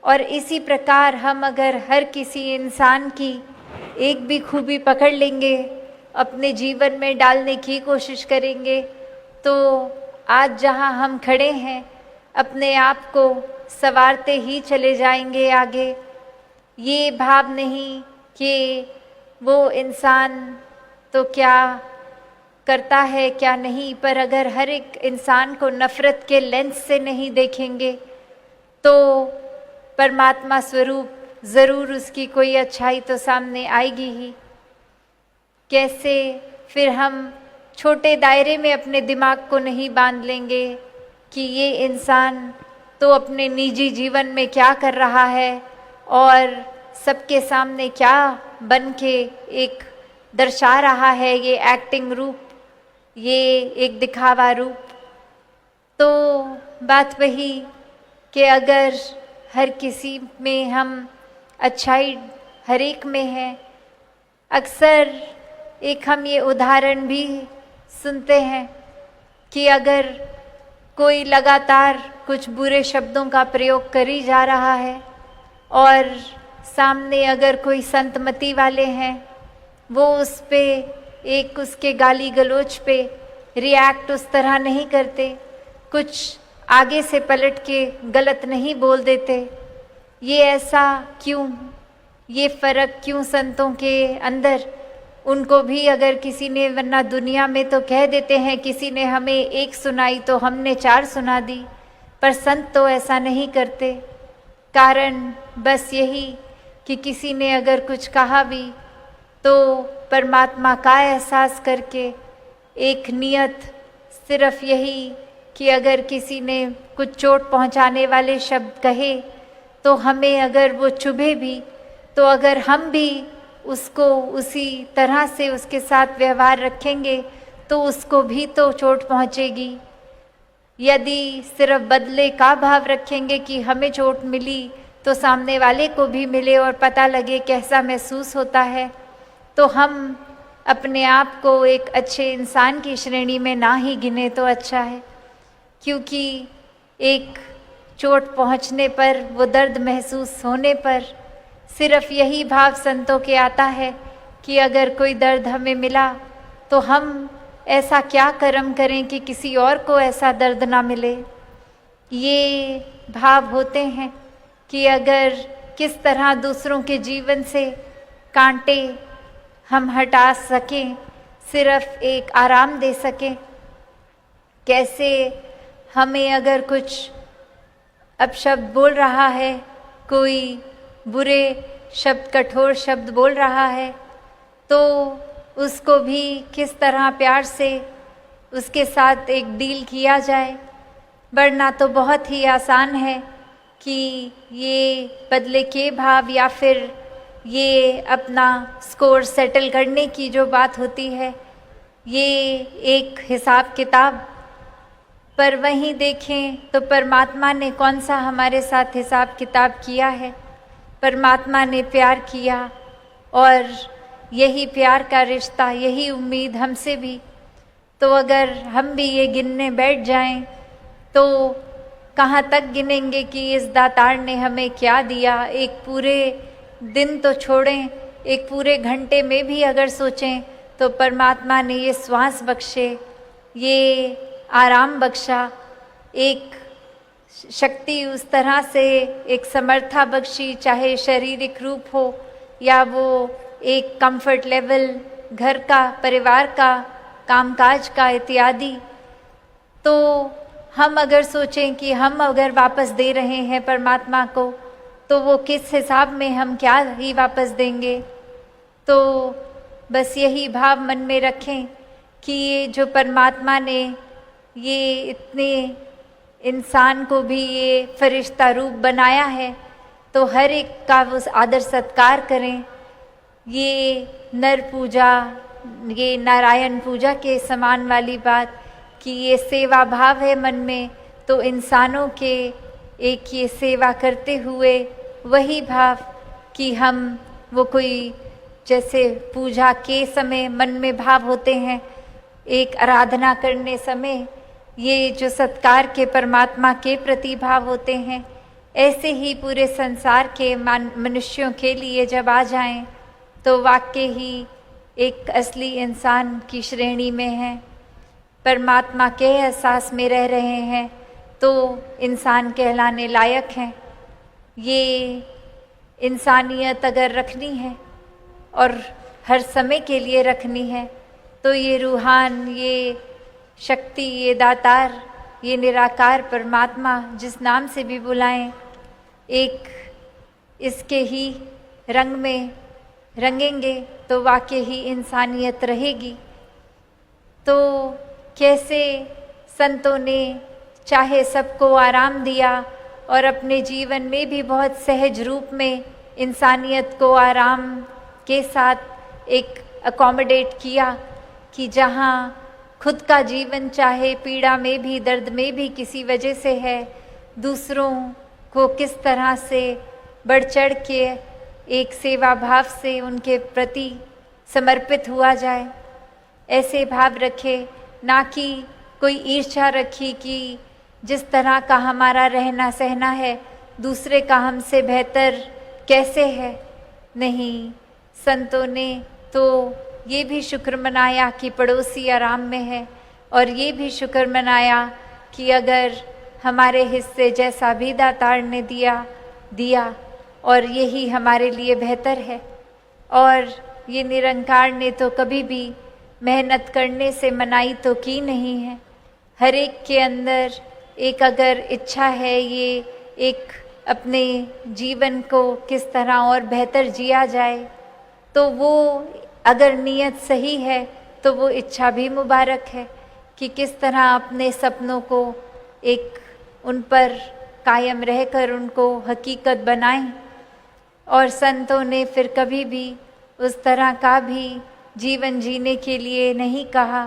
और इसी प्रकार हम अगर हर किसी इंसान की एक भी खूबी पकड़ लेंगे, अपने जीवन में डालने की कोशिश करेंगे, तो आज जहाँ हम खड़े हैं अपने आप को संवारते ही चले जाएंगे आगे। ये भाव नहीं कि वो इंसान तो क्या करता है क्या नहीं, पर अगर हर एक इंसान को नफ़रत के लेंस से नहीं देखेंगे तो परमात्मा स्वरूप ज़रूर उसकी कोई अच्छाई तो सामने आएगी ही। कैसे फिर हम छोटे दायरे में अपने दिमाग को नहीं बांध लेंगे कि ये इंसान तो अपने निजी जीवन में क्या कर रहा है और सबके सामने क्या बन के एक दर्शा रहा है, ये एक्टिंग रूप, ये एक दिखावा रूप। तो बात वही कि अगर हर किसी में हम अच्छाई हर एक में है। अक्सर एक हम ये उदाहरण भी सुनते हैं कि अगर कोई लगातार कुछ बुरे शब्दों का प्रयोग कर ही जा रहा है और सामने अगर कोई संतमति वाले हैं, वो उस पे एक उसके गाली गलौज पे रिएक्ट उस तरह नहीं करते, कुछ आगे से पलट के गलत नहीं बोल देते। ये ऐसा क्यों, ये फ़र्क क्यों संतों के अंदर? उनको भी अगर किसी ने, वरना दुनिया में तो कह देते हैं किसी ने हमें एक सुनाई तो हमने 4 सुना दी, पर संत तो ऐसा नहीं करते। कारण बस यही कि किसी ने अगर कुछ कहा भी तो परमात्मा का एहसास करके एक नियत सिर्फ यही कि अगर किसी ने कुछ चोट पहुंचाने वाले शब्द कहे तो हमें अगर वो चुभे भी, तो अगर हम भी उसको उसी तरह से उसके साथ व्यवहार रखेंगे तो उसको भी तो चोट पहुंचेगी। यदि सिर्फ बदले का भाव रखेंगे कि हमें चोट मिली तो सामने वाले को भी मिले और पता लगे कैसा महसूस होता है, तो हम अपने आप को एक अच्छे इंसान की श्रेणी में ना ही गिने तो अच्छा है। क्योंकि एक चोट पहुंचने पर, वो दर्द महसूस होने पर सिर्फ यही भाव संतों के आता है कि अगर कोई दर्द हमें मिला तो हम ऐसा क्या कर्म करें कि किसी और को ऐसा दर्द ना मिले। ये भाव होते हैं कि अगर किस तरह दूसरों के जीवन से कांटे हम हटा सकें, सिर्फ एक आराम दे सकें। कैसे हमें अगर कुछ अपशब्द बोल रहा है, कोई बुरे शब्द, कठोर शब्द बोल रहा है, तो उसको भी किस तरह प्यार से उसके साथ एक डील किया जाए। वरना तो बहुत ही आसान है कि ये बदले के भाव या फिर ये अपना स्कोर सेटल करने की जो बात होती है, ये एक हिसाब किताब। पर वहीं देखें तो परमात्मा ने कौन सा हमारे साथ हिसाब किताब किया है। परमात्मा ने प्यार किया और यही प्यार का रिश्ता, यही उम्मीद हमसे भी। तो अगर हम भी ये गिनने बैठ जाएं तो कहाँ तक गिनेंगे कि इस दातार ने हमें क्या दिया। एक पूरे दिन तो छोड़ें, एक पूरे घंटे में भी अगर सोचें तो परमात्मा ने ये श्वास बख्शे, ये आराम बख्शा, एक शक्ति उस तरह से एक समर्था बख्शी, चाहे शारीरिक रूप हो या वो एक कंफर्ट लेवल घर का, परिवार का, कामकाज का इत्यादि। तो हम अगर सोचें कि हम अगर वापस दे रहे हैं परमात्मा को, तो वो किस हिसाब में हम क्या ही वापस देंगे। तो बस यही भाव मन में रखें कि ये जो परमात्मा ने ये इतने इंसान को भी ये फरिश्ता रूप बनाया है, तो हर एक का वो आदर सत्कार करें। ये नर पूजा, ये नारायण पूजा के समान वाली बात कि ये सेवा भाव है मन में, तो इंसानों के एक ये सेवा करते हुए वही भाव कि हम वो कोई जैसे पूजा के समय मन में भाव होते हैं, एक आराधना करने समय ये जो सत्कार के परमात्मा के प्रति भाव होते हैं, ऐसे ही पूरे संसार के मनुष्यों के लिए जब आ जाएं तो वाकई ही एक असली इंसान की श्रेणी में हैं, परमात्मा के एहसास में रह रहे हैं तो इंसान कहलाने लायक हैं। ये इंसानियत अगर रखनी है और हर समय के लिए रखनी है तो ये रूहान, ये शक्ति, ये दातार, ये निराकार परमात्मा जिस नाम से भी बुलाएं, एक इसके ही रंग में रंगेंगे तो वाकई ही इंसानियत रहेगी। तो कैसे संतों ने चाहे सबको आराम दिया और अपने जीवन में भी बहुत सहज रूप में इंसानियत को आराम के साथ एक अकोमोडेट किया कि जहाँ खुद का जीवन चाहे पीड़ा में भी, दर्द में भी किसी वजह से है, दूसरों को किस तरह से बढ़ चढ़ के एक सेवा भाव से उनके प्रति समर्पित हुआ जाए। ऐसे भाव रखे, ना कि कोई ईर्ष्या रखी कि जिस तरह का हमारा रहना सहना है दूसरे का हमसे बेहतर कैसे है। नहीं, संतों ने तो ये भी शुक्र मनाया कि पड़ोसी आराम में है, और ये भी शुक्र मनाया कि अगर हमारे हिस्से जैसा भी दातार ने दिया और यही हमारे लिए बेहतर है। और ये निरंकार ने तो कभी भी मेहनत करने से मनाही तो की नहीं है। हर एक के अंदर एक अगर इच्छा है, ये एक अपने जीवन को किस तरह और बेहतर जिया जाए, तो वो अगर नीयत सही है तो वो इच्छा भी मुबारक है कि किस तरह अपने सपनों को एक उन पर कायम रहकर उनको हकीकत बनाएं। और संतों ने फिर कभी भी उस तरह का भी जीवन जीने के लिए नहीं कहा